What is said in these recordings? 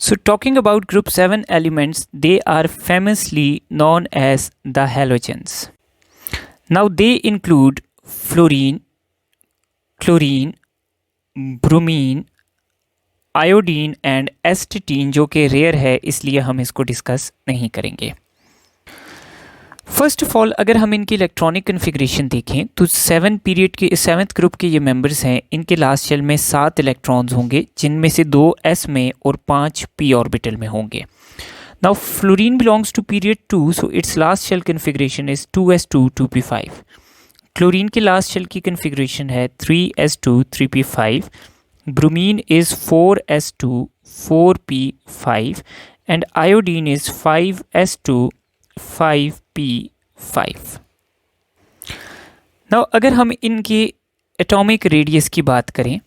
So, talking about group 7 elements, they are famously known as the halogens. Now, they include fluorine, chlorine, bromine, iodine and astatine, जो कि rare है इसलिए हम इसको discuss नहीं करेंगे। फर्स्ट ऑफ ऑल, अगर हम इनकी इलेक्ट्रॉनिक कन्फिग्रेशन देखें तो सेवन्थ ग्रुप के ये मेंबर्स हैं। इनके लास्ट शेल में 7 इलेक्ट्रॉन्स होंगे, जिनमें से 2 s में और 5 p ऑर्बिटल में होंगे। Now fluorine belongs to period 2, so its last shell configuration is 2s2 2p5। Chlorine की लास्ट शेल की कन्फिग्रेशन है 3s2 3p5। Bromine is 4s2 4p5 and iodine is 5s2 5p5। Now अगर हम इनके atomic radius की बात करें,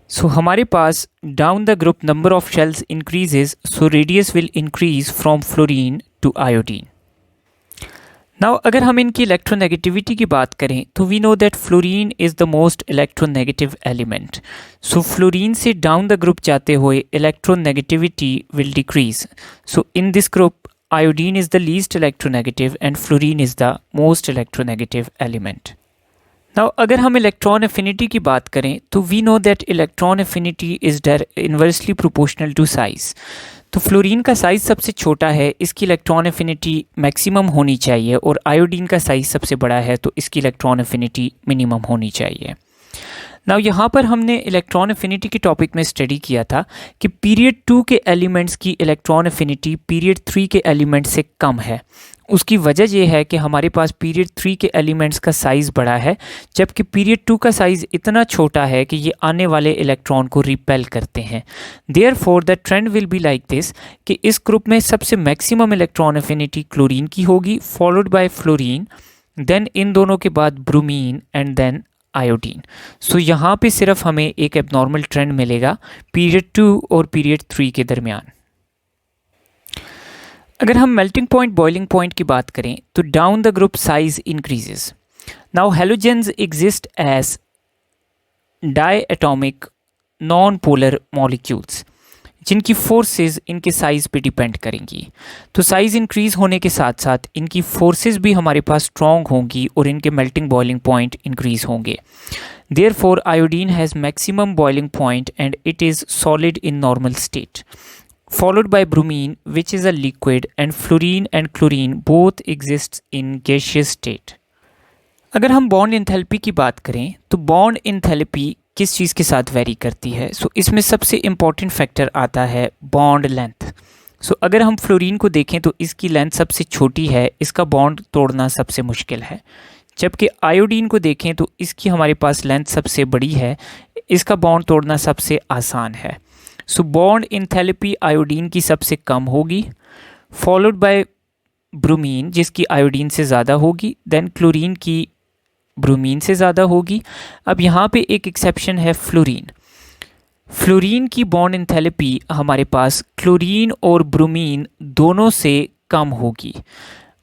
so हमारे पास down the group number of shells increases, so radius will increase from fluorine to iodine. Now अगर हम इनकी इलेक्ट्रोनेगेटिविटी की बात करें तो we know that fluorine is the most electronegative element. So fluorine से डाउन द ग्रुप जाते हुए electronegativity will decrease. So in this group iodine is the least electronegative and fluorine is the most electronegative element. Now अगर हम electron affinity की बात करें तो we know that electron affinity is inversely proportional to size. तो fluorine का size सबसे छोटा है, इसकी इलेक्ट्रॉन एफिनिटी मैक्सिमम होनी चाहिए, और आयोडीन का साइज सबसे बड़ा है तो इसकी इलेक्ट्रॉन एफिनिटी मिनिमम होनी चाहिए। नाउ यहाँ पर हमने इलेक्ट्रॉन एफिनिटी के टॉपिक में स्टडी किया था कि पीरियड 2 के एलिमेंट्स की इलेक्ट्रॉन एफिनिटी पीरियड 3 के एलिमेंट से कम है। उसकी वजह यह है कि हमारे पास पीरियड 3 के एलिमेंट्स का साइज़ बड़ा है, जबकि पीरियड 2 का साइज़ इतना छोटा है कि ये आने वाले इलेक्ट्रॉन को रिपेल करते हैं। Therefore the trend will be like this कि इस ग्रुप में सबसे मैक्सिमम इलेक्ट्रॉन एफिनिटी क्लोरीन की होगी, followed by fluorine, then in दोनों के बाद ब्रोमीन एंड देन आयोडीन। सो यहाँ पे सिर्फ हमें एक एबनॉर्मल ट्रेंड मिलेगा पीरियड 2 और पीरियड 3 के दरमियान। अगर हम मेल्टिंग पॉइंट बॉइलिंग पॉइंट की बात करें तो down the group size increases. Now halogens exist as diatomic non polar molecules, जिनकी फोर्सेस इनके साइज़ पे डिपेंड करेंगी। तो साइज़ इंक्रीज़ होने के साथ साथ इनकी फोर्सेस भी हमारे पास स्ट्रॉन्ग होंगी और इनके मेल्टिंग बॉइलिंग पॉइंट इंक्रीज़ होंगे। Therefore iodine has maximum boiling point and it is solid in normal state, followed by bromine which is a liquid, and fluorine and chlorine both exist in gaseous state. अगर हम bond enthalpy की बात करें तो bond enthalpy किस चीज़ के साथ very करती है? सो इसमें सबसे इम्पॉर्टेंट फैक्टर आता है बॉन्ड लेंथ। सो अगर हम फ्लोरीन को देखें तो इसकी लेंथ सबसे छोटी है, इसका बॉन्ड तोड़ना सबसे मुश्किल है, जबकि आयोडीन को देखें तो इसकी हमारे पास लेंथ सबसे बड़ी है, इसका बॉन्ड तोड़ना सबसे आसान है। सो बॉन्ड एंथैल्पी आयोडीन की सबसे कम होगी, फॉलोड बाय ब्रोमीन जिसकी आयोडीन से ज़्यादा होगी, देन क्लोरीन की ब्रोमीन से ज़्यादा होगी। अब यहाँ पे एक एक्सेप्शन है फ्लोरीन। फ्लोरीन की बॉन्ड एंथैल्पी हमारे पास क्लोरीन और ब्रोमीन दोनों से कम होगी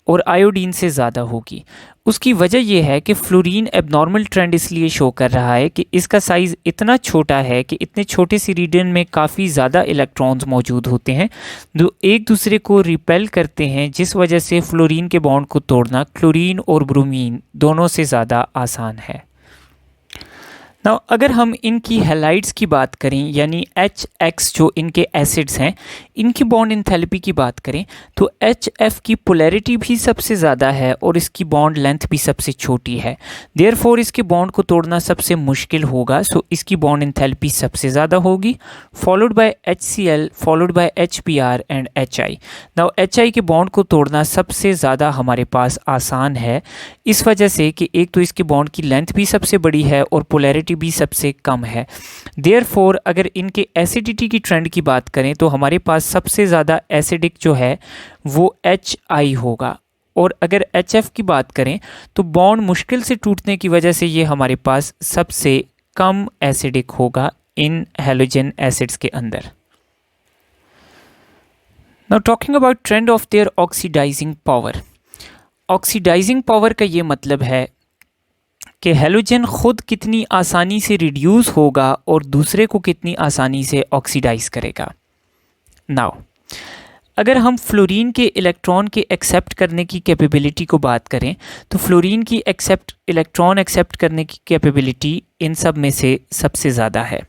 और आयोडीन से ज़्यादा होगी। उसकी वजह यह है कि फ्लोरीन एबनॉर्मल ट्रेंड इसलिए शो कर रहा है कि इसका साइज़ इतना छोटा है कि इतने छोटे से रीजन में काफ़ी ज़्यादा इलेक्ट्रॉन्स मौजूद होते हैं जो एक दूसरे को रिपेल करते हैं, जिस वजह से फ्लोरीन के बॉन्ड को तोड़ना क्लोरीन और ब्रोमीन दोनों से ज़्यादा आसान है। नाउ अगर हम इनकी हैलाइड्स की बात करें यानी HX जो इनके एसिड्स हैं, इनकी बॉन्ड एंथैल्पी की बात करें तो HF की पोलैरिटी भी सबसे ज़्यादा है और इसकी बॉन्ड लेंथ भी सबसे छोटी है। देयरफॉर इसके बॉन्ड को तोड़ना सबसे मुश्किल होगा, सो इसकी बॉन्ड एंथैल्पी सबसे ज़्यादा होगी, followed by HCl, followed by HBr and HI। Now HI के बॉन्ड को तोड़ना सबसे ज़्यादा हमारे पास आसान है, इस वजह से कि एक तो इसके बॉन्ड की लेंथ भी सबसे बड़ी है और पोलैरिटी भी सबसे कम है। देयरफॉर अगर इनके एसिडिटी की ट्रेंड की बात करें तो हमारे पास सबसे ज़्यादा एसिडिक जो है वो HI होगा, और अगर HF की बात करें तो बॉन्ड मुश्किल से टूटने की वजह से ये हमारे पास सबसे कम एसिडिक होगा इन हैलोजन एसिड्स के अंदर। Now talking about trend of their oxidising power. Oxidising power का ये मतलब है कि हैलोजन खुद कितनी आसानी से रिड्यूस होगा और दूसरे को कितनी आसानी से ऑक्सीडाइज करेगा। नाउ अगर हम फ्लोरीन के इलेक्ट्रॉन के एक्सेप्ट करने की कैपेबिलिटी को बात करें तो फ्लोरीन की इलेक्ट्रॉन एक्सेप्ट करने की कैपेबिलिटी इन सब में से सबसे ज़्यादा है,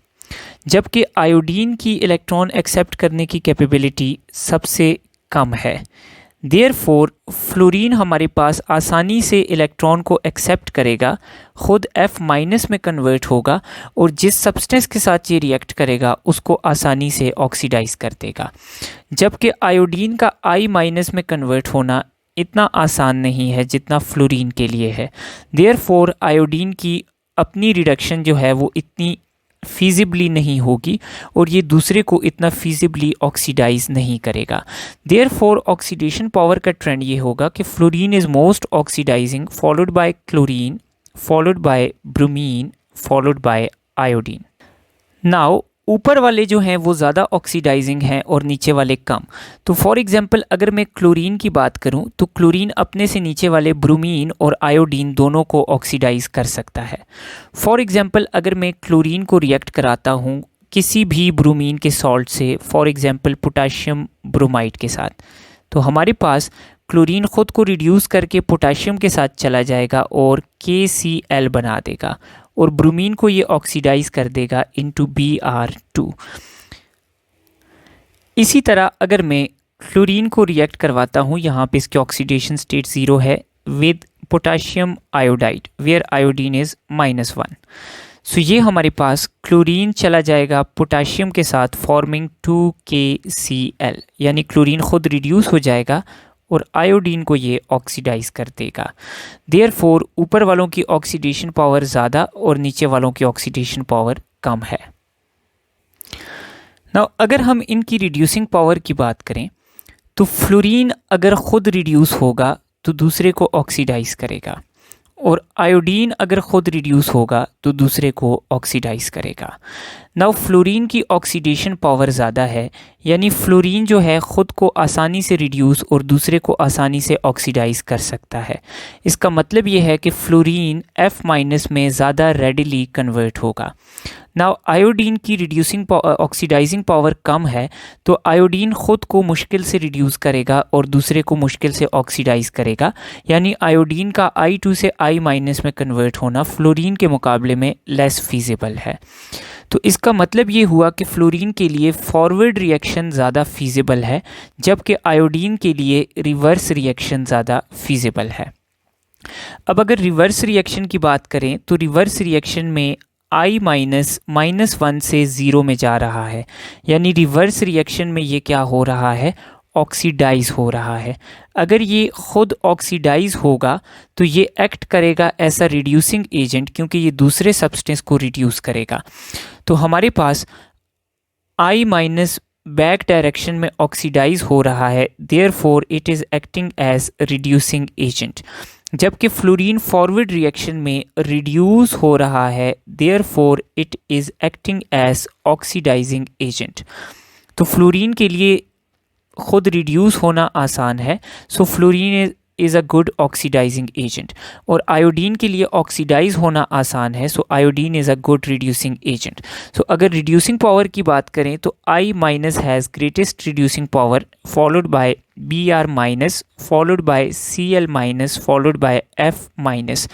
जबकि आयोडीन की इलेक्ट्रॉन एक्सेप्ट करने की कैपेबिलिटी सबसे कम है। देयरफॉर फ्लोरीन हमारे पास आसानी से इलेक्ट्रॉन को एक्सेप्ट करेगा, खुद F माइनस में कन्वर्ट होगा और जिस सब्सटेंस के साथ ये रिएक्ट करेगा उसको आसानी से ऑक्सीडाइज कर देगा, जबकि आयोडीन का I माइनस में कन्वर्ट होना इतना आसान नहीं है जितना फ्लोरीन के लिए है। देयरफॉर आयोडीन की अपनी रिडक्शन जो है वो इतनी फीजिबली नहीं होगी और ये दूसरे को इतना फीजिबली ऑक्सीडाइज नहीं करेगा। देयरफॉर ऑक्सीडेशन पावर का ट्रेंड ये होगा कि fluorine is most oxidising, followed by chlorine, followed by bromine, followed by iodine. Now ऊपर वाले जो हैं वो ज़्यादा ऑक्सीडाइजिंग हैं और नीचे वाले कम। तो फॉर एग्जांपल अगर मैं क्लोरीन की बात करूं तो क्लोरीन अपने से नीचे वाले ब्रोमीन और आयोडीन दोनों को ऑक्सीडाइज कर सकता है। फॉर एग्जांपल अगर मैं क्लोरीन को रिएक्ट कराता हूं किसी भी ब्रोमीन के सॉल्ट से, फॉर एग्जांपल पोटाशियम ब्रोमाइड के साथ, तो हमारे पास क्लोरीन ख़ुद को रिड्यूस करके पोटाशियम के साथ चला जाएगा और KCl बना देगा और ब्रोमीन को ये ऑक्सीडाइज कर देगा इनटू Br2। इसी तरह अगर मैं क्लोरीन को रिएक्ट करवाता हूँ, यहाँ पे इसकी ऑक्सीडेशन स्टेट 0 है, with potassium iodide where iodine is -1। So ये हमारे पास क्लोरीन चला जाएगा पोटाशियम के साथ फॉर्मिंग 2KCl, यानी क्लोरीन खुद रिड्यूस हो जाएगा और आयोडीन को ये ऑक्सीडाइज कर देगा। देयरफॉर ऊपर वालों की ऑक्सीडेशन पावर ज़्यादा और नीचे वालों की ऑक्सीडेशन पावर कम है। नाउ अगर हम इनकी रिड्यूसिंग पावर की बात करें तो फ्लोरीन अगर ख़ुद रिड्यूस होगा तो दूसरे को ऑक्सीडाइज करेगा और आयोडीन अगर ख़ुद रिड्यूस होगा तो दूसरे को ऑक्सीडाइज करेगा। नाउ फ्लोरीन की ऑक्सीडेशन पावर ज़्यादा है, यानी फ्लोरीन जो है ख़ुद को आसानी से रिड्यूस और दूसरे को आसानी से ऑक्सीडाइज कर सकता है। इसका मतलब ये है कि फ्लोरीन F माइनस में ज़्यादा रेडिली कन्वर्ट होगा। नाउ आयोडीन की रिड्यूसिंग ऑक्सीडाइजिंग पावर कम है, तो आयोडीन ख़ुद को मुश्किल से रिड्यूस करेगा और दूसरे को मुश्किल से ऑक्सीडाइज करेगा, यानी आयोडीन का I2 से I माइनस में कन्वर्ट होना फ्लोरीन के मुकाबले में लेस फीजिबल है। तो इसका मतलब ये हुआ कि फ्लोरीन के लिए फॉरवर्ड रिएक्शन ज़्यादा फीजिबल है, जबकि आयोडीन के लिए रिवर्स रिएक्शन ज़्यादा फीजिबल है। अब अगर रिवर्स रिएक्शन की बात करें तो रिवर्स रिएक्शन में I माइनस -1 से 0 में जा रहा है, यानी रिवर्स रिएक्शन में ये क्या हो रहा है, ऑक्सीडाइज हो रहा है। अगर ये ख़ुद ऑक्सीडाइज होगा तो ये एक्ट करेगा ऐसा रिड्यूसिंग एजेंट, क्योंकि ये दूसरे सब्सटेंस को रिड्यूस करेगा। तो हमारे पास I माइनस बैक डायरेक्शन में ऑक्सीडाइज हो रहा है, therefore it is acting as reducing agent, जबकि फ्लोरीन फॉरवर्ड रिएक्शन में रिड्यूस हो रहा है, therefore it is acting as oxidising agent. तो फ्लोरीन के लिए खुद रिड्यूस होना आसान है, so fluorine is a good oxidising agent, और आयोडीन के लिए ऑक्सीडाइज होना आसान है, so iodine is a good reducing agent. So अगर रिड्यूसिंग पावर की बात करें तो I minus has greatest reducing power, followed by Br minus, followed by Cl minus, followed by F minus,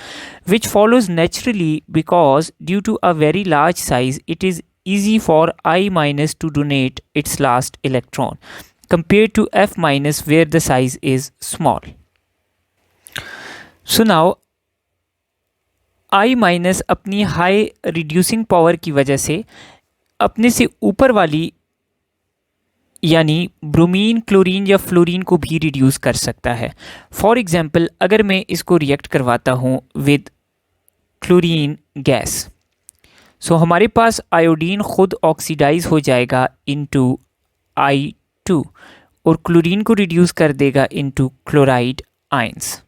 which follows naturally because due to a very large size it is easy for I minus to donate its last electron compared to F minus where the size is small. So now I minus अपनी high reducing power की वजह से अपने से ऊपर वाली यानी bromine, chlorine या फ्लोरीन को भी रिड्यूस कर सकता है। फॉर एग्जांपल अगर मैं इसको रिएक्ट करवाता हूँ विद क्लोरीन गैस, सो हमारे पास आयोडीन खुद ऑक्सीडाइज हो जाएगा इनटू I2 और क्लोरीन को रिड्यूस कर देगा इनटू क्लोराइड आयंस।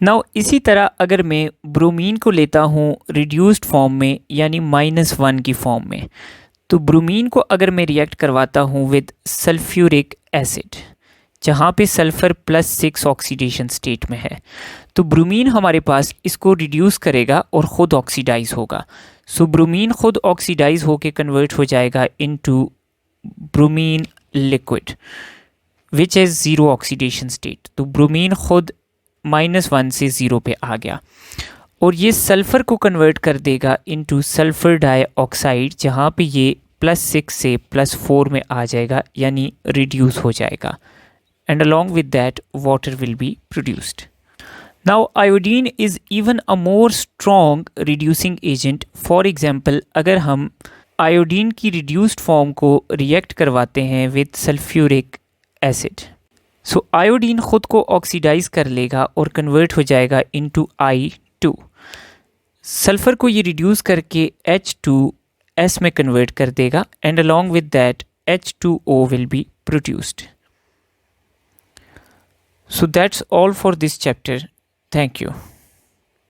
नाउ इसी तरह अगर मैं ब्रोमीन को लेता हूँ रिड्यूस्ड फॉर्म में यानी -1 की फॉर्म में, तो ब्रोमीन को अगर मैं रिएक्ट करवाता हूँ विद सल्फ्यूरिक एसिड जहाँ पे सल्फ़र +6 ऑक्सीडेशन स्टेट में है, तो ब्रोमीन हमारे पास इसको रिड्यूस करेगा और ख़ुद ऑक्सीडाइज होगा। सो ब्रोमीन खुद ऑक्सीडाइज होके कन्वर्ट हो जाएगा into bromine liquid which has zero oxidation state. तो ब्रोमीन खुद -1 से 0 पे आ गया और ये सल्फ़र को कन्वर्ट कर देगा इनटू सल्फ़र डाइऑक्साइड, जहाँ पे ये +6 से +4 में आ जाएगा, यानी रिड्यूस हो जाएगा, and along with that water will be produced. Now iodine is even a more strong reducing agent. For example, अगर हम आयोडीन की रिड्यूस्ड फॉर्म को रिएक्ट करवाते हैं with sulphuric acid, so iodine खुद को ऑक्सीडाइज कर लेगा और कन्वर्ट हो जाएगा इनटू I2। सल्फ़र को ये रिड्यूस करके H2S में कन्वर्ट कर देगा, and along with that H2O will be produced. So that's all for this chapter. Thank you.